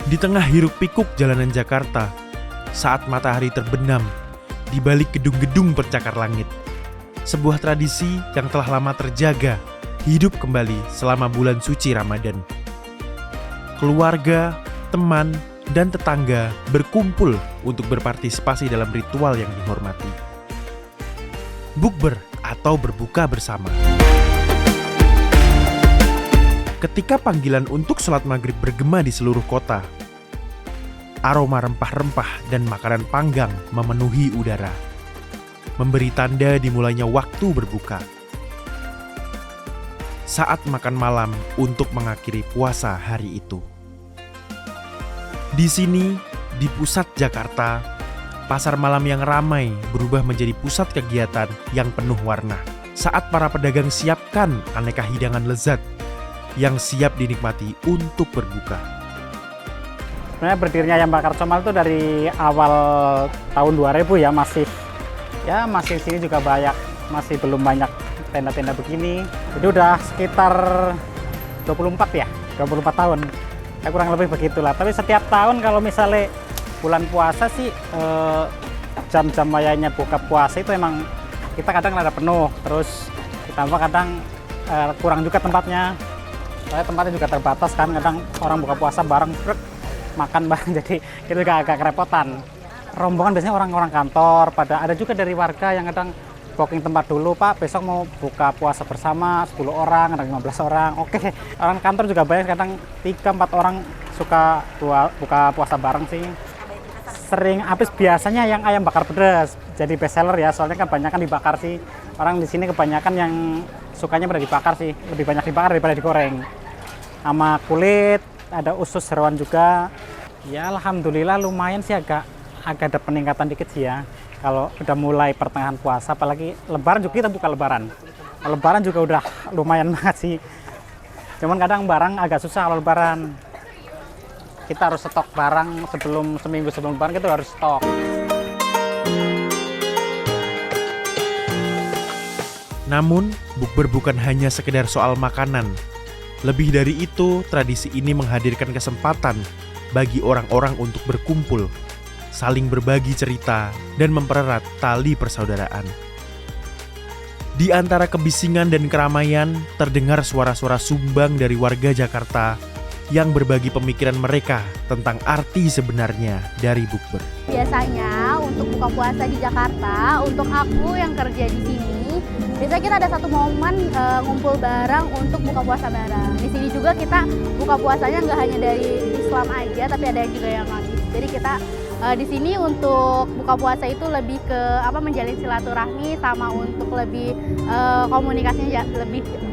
Di tengah hiruk-pikuk jalanan Jakarta, saat matahari terbenam, di balik gedung-gedung bercakar langit, sebuah tradisi yang telah lama terjaga, hidup kembali selama bulan suci Ramadan. Keluarga, teman, dan tetangga berkumpul untuk berpartisipasi dalam ritual yang dihormati. Bukber atau berbuka bersama. Ketika panggilan untuk sholat maghrib bergema di seluruh kota, aroma rempah-rempah dan makanan panggang memenuhi udara, memberi tanda dimulainya waktu berbuka. Saat makan malam untuk mengakhiri puasa hari itu. Di sini, di pusat Jakarta, pasar malam yang ramai berubah menjadi pusat kegiatan yang penuh warna. Saat para pedagang siapkan aneka hidangan lezat yang siap dinikmati untuk berbuka. Sebenarnya berdirinya Ayam Bakar Comal itu dari awal tahun 2000 ya, masih sini juga masih belum banyak tenda-tenda begini. Jadi udah sekitar 24 tahun. Ya kurang lebih begitulah. Tapi setiap tahun kalau misalnya bulan puasa sih jam-jam wayanya buka puasa itu emang kita kadang ada penuh, terus ditambah kadang kurang juga tempatnya. Soalnya tempatnya juga terbatas kan, kadang orang buka puasa bareng makan bareng, jadi itu juga agak kerepotan. Rombongan biasanya orang-orang kantor, ada juga dari warga yang kadang booking tempat dulu, Pak besok mau buka puasa bersama 10 orang, ada 15 orang. Oke, orang kantor juga banyak, kadang 3-4 orang suka buka puasa bareng sih. Sering habis biasanya yang ayam bakar pedas, jadi best seller ya, soalnya kan banyak kan dibakar sih. Orang di sini kebanyakan yang sukanya pada dibakar sih, lebih banyak dibakar daripada digoreng. Sama kulit, ada usus jeroan juga. Ya alhamdulillah lumayan sih, agak ada peningkatan dikit sih ya. Kalau udah mulai pertengahan puasa, apalagi lebaran juga kita buka lebaran. Lebaran juga udah lumayan banget sih. Cuman kadang barang agak susah kalau lebaran. Kita harus stok barang seminggu sebelum lebaran kita harus stok. Namun, bukber bukan hanya sekedar soal makanan. Lebih dari itu, tradisi ini menghadirkan kesempatan bagi orang-orang untuk berkumpul, saling berbagi cerita, dan mempererat tali persaudaraan. Di antara kebisingan dan keramaian, terdengar suara-suara sumbang dari warga Jakarta yang berbagi pemikiran mereka tentang arti sebenarnya dari bukber. Biasanya untuk buka puasa di Jakarta, untuk aku yang kerja di sini, biasanya kita ada satu momen ngumpul bareng untuk buka puasa bareng. Di sini juga kita buka puasanya nggak hanya dari Islam aja, tapi ada juga yang non-Islam. Jadi kita di sini untuk buka puasa itu lebih ke menjalin silaturahmi, sama untuk lebih komunikasinya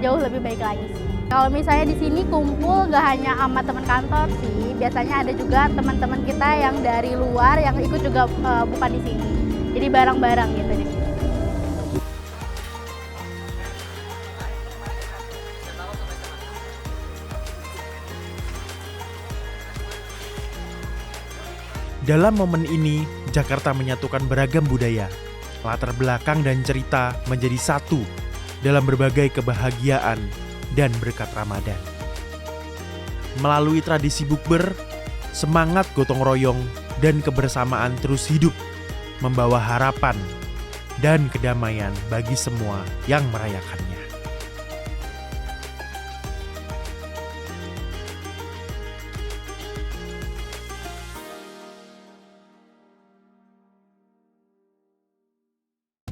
jauh lebih baik lagi. Kalau misalnya di sini kumpul nggak hanya sama teman kantor sih, biasanya ada juga teman-teman kita yang dari luar yang ikut juga buka di sini. Jadi bareng-bareng gitu di sini. Dalam momen ini, Jakarta menyatukan beragam budaya, latar belakang dan cerita menjadi satu dalam berbagai kebahagiaan dan berkat Ramadan. Melalui tradisi bukber, semangat gotong royong dan kebersamaan terus hidup, membawa harapan dan kedamaian bagi semua yang merayakannya.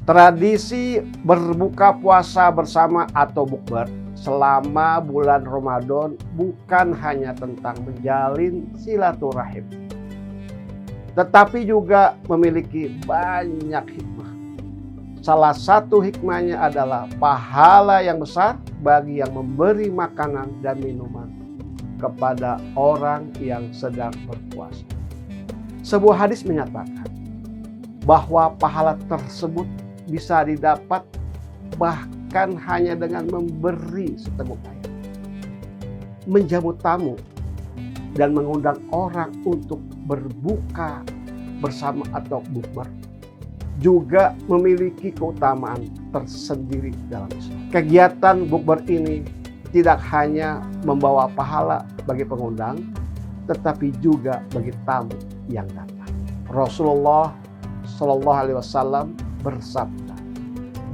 Tradisi berbuka puasa bersama atau bukber selama bulan Ramadan bukan hanya tentang menjalin silaturahim, tetapi juga memiliki banyak hikmah. Salah satu hikmahnya adalah pahala yang besar bagi yang memberi makanan dan minuman kepada orang yang sedang berpuasa. Sebuah hadis menyatakan bahwa pahala tersebut bisa didapat bahkan hanya dengan memberi seteguk air, menjamu tamu, dan mengundang orang untuk berbuka bersama atau bukber juga memiliki keutamaan tersendiri dalam Islam. Kegiatan bukber ini tidak hanya membawa pahala bagi pengundang, tetapi juga bagi tamu yang datang. Rasulullah Shallallahu Alaihi Wasallam bersabda,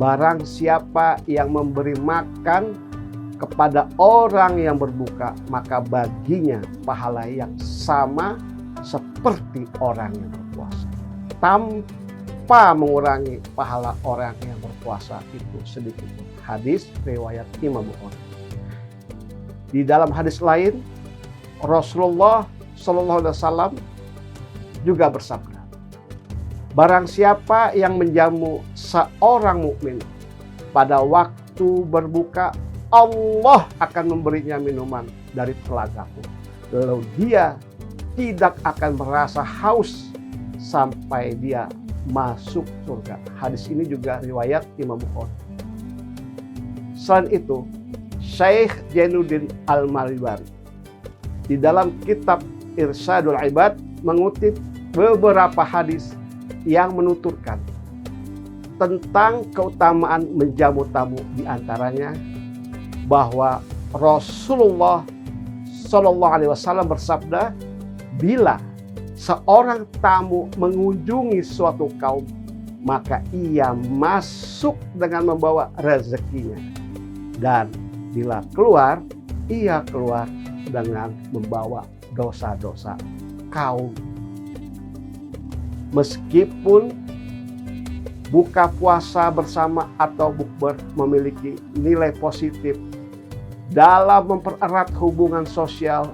barang siapa yang memberi makan kepada orang yang berbuka, maka baginya pahala yang sama seperti orang yang berpuasa, tanpa mengurangi pahala orang yang berpuasa itu sedikit. Hadis riwayat Imam Bukhari. Di dalam hadis lain, Rasulullah Shallallahu Alaihi Wasallam juga bersabda, barang siapa yang menjamu seorang mukmin pada waktu berbuka, Allah akan memberinya minuman dari telagaku, lalu dia tidak akan merasa haus sampai dia masuk surga. Hadis ini juga riwayat Imam Bukhari. Selain itu, Syekh Jainuddin Al-Malibari di dalam kitab Irsyadul Ibad mengutip beberapa hadis yang menuturkan tentang keutamaan menjamu tamu, di antaranya bahwa Rasulullah Shallallahu Alaihi Wasallam bersabda, bila seorang tamu mengunjungi suatu kaum, maka ia masuk dengan membawa rezekinya, dan bila keluar, ia keluar dengan membawa dosa-dosa kaum. Meskipun buka puasa bersama atau bukber memiliki nilai positif dalam mempererat hubungan sosial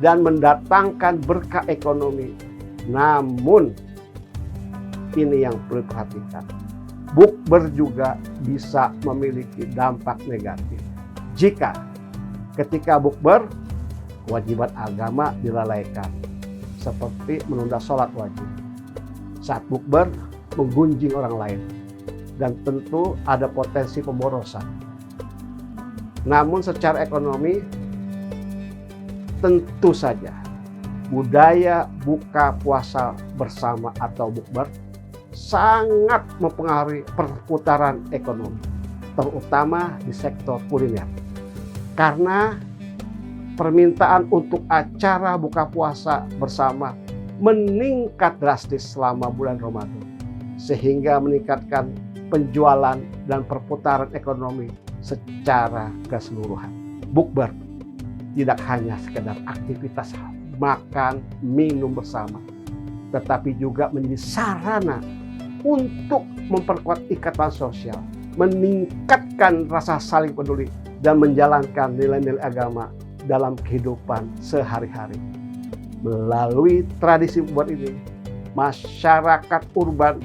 dan mendatangkan berkah ekonomi, namun ini yang perlu diperhatikan, bukber juga bisa memiliki dampak negatif jika ketika bukber kewajiban agama dilalaikan, seperti menunda sholat wajib, saat bukber menggunjing orang lain, dan tentu ada potensi pemborosan. Namun secara ekonomi, tentu saja budaya buka puasa bersama atau bukber sangat mempengaruhi perputaran ekonomi, terutama di sektor kuliner. Karena permintaan untuk acara buka puasa bersama meningkat drastis selama bulan Ramadan, sehingga meningkatkan penjualan dan perputaran ekonomi secara keseluruhan. Bukber tidak hanya sekedar aktivitas makan, minum bersama, tetapi juga menjadi sarana untuk memperkuat ikatan sosial, meningkatkan rasa saling peduli, dan menjalankan nilai-nilai agama dalam kehidupan sehari-hari. Melalui tradisi bukber ini, masyarakat urban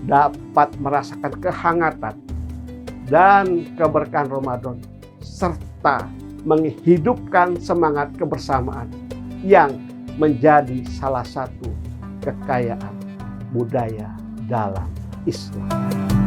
dapat merasakan kehangatan dan keberkahan Ramadan, serta menghidupkan semangat kebersamaan yang menjadi salah satu kekayaan budaya dalam Islam.